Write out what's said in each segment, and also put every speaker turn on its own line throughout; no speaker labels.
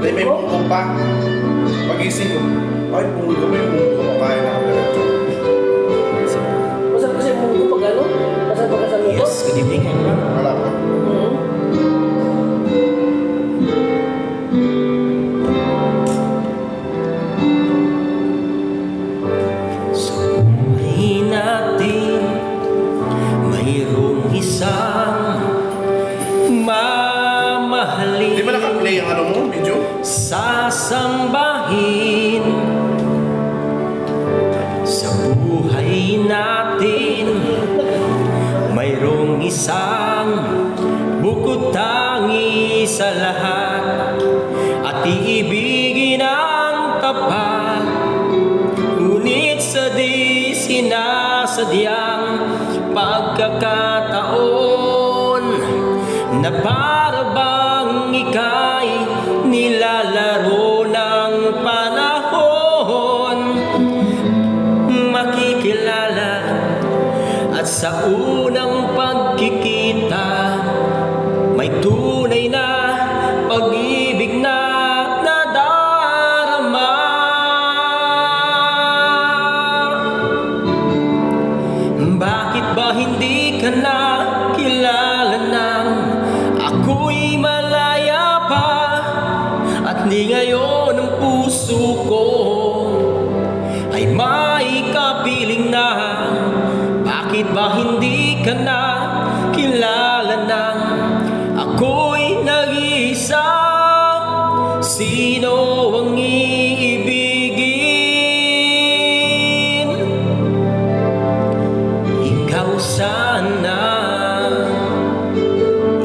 Hindi, may munggo pa. Pag-ising ko, ay, munggo, may munggo. Kaya na ako ganito.
Masarap kasi yung munggo pag ano? Masarap pag kasama ito?
Yes, good evening everyone.
Wala pa.
Sa buhay natin, mayroong isang mamahalin.
Di ba naka-play ang ano mo, video?
Sasambahin sa buhay natin, mayroong isang bukod tangi sa lahat at iibigin ang tapat, ngunit sa di sinasadyang pagkakataon na para bang ika'y nilalaro ng panahon, makikilala at sa unang pagkikita may tunay na pag-ibig na nadarama. Bakit ba hindi ka na kilala nang ako'y malaya pa at di ngayon ang puso ko ay may kapiling na? Bakit ba hindi ka na kilala nang ako'y nag-iisa? Sino ang iibigin? Ikaw sana.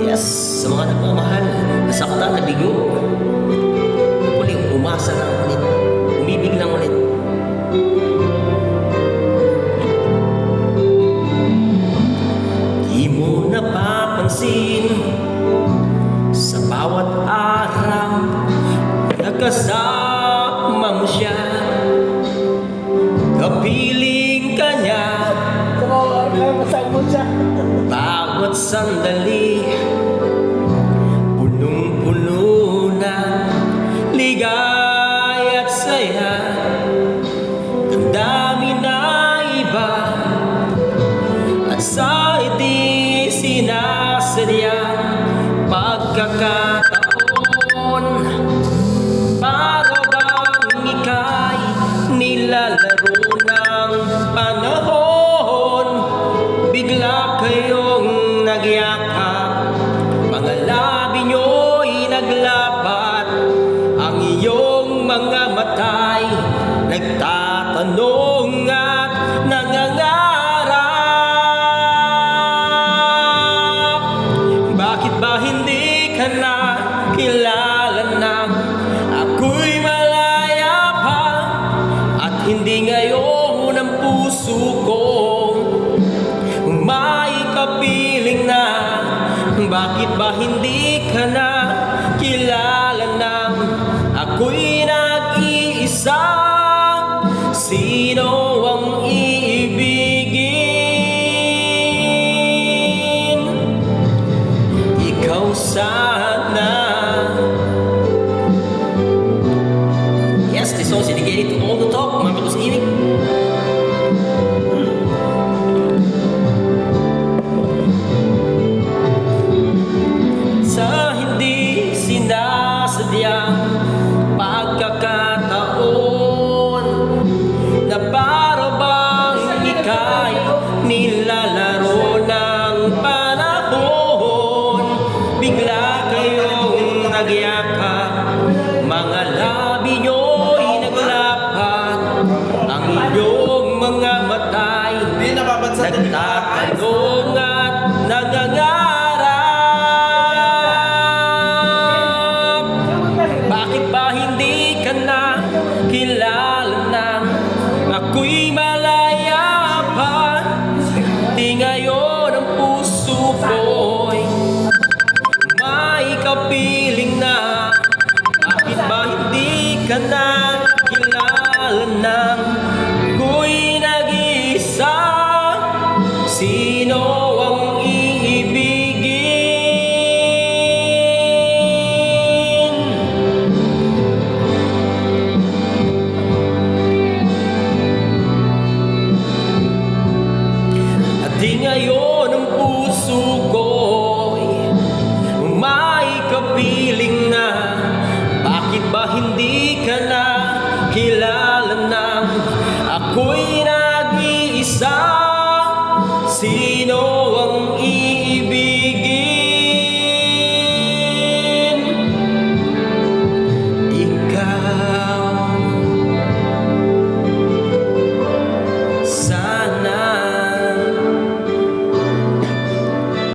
Yes, sa mga nagmamahal, nasaktan, nabigo, muli umasa lang ulit, umibig lang ulit. Di mo napapansin sa bawat araw nakasama mo siya, kapiling ka niya
Masarap siya.
bawat sandali, punong-puno ng ligaya at saya. Ang dami na iba at sa hindi sinasadyang pagkakataon, para bang ika'y nilalaro ng panahon, bigla kayong nagyakap, mga labi nyo'y naglapat, ang iyong mga mata'y nagtatanong at nangangarap. Bakit ba hindi ka na kilala nang ako'y malaya pa at hindi ngayon ang puso ko may kapiling na? Bakit ba hindi ka na kilala nang ako'y nag-iisa? Sino ang iibigin? Ikaw sana. Yes, this song is dedicated to all the talk, mga kapag-ibig. Sa hindi sinasadyang pagkakataon na para bang ika'y nilalaro ng panahon, bigla kayong nagyakap, mga labi nyo'y naglapat, ang inyong mga mata'y
Hindi, nababansa din.
nagtatanong at nangangarap. Bakit ba hindi ka na kilala nang ako'y malaya pa? Di ngayon ang puso ko'y may kapiling na. Bakit ba hindi ka na kilala nang ako'y nag-iisa? Sino ang iibigin? mag-isa. Sino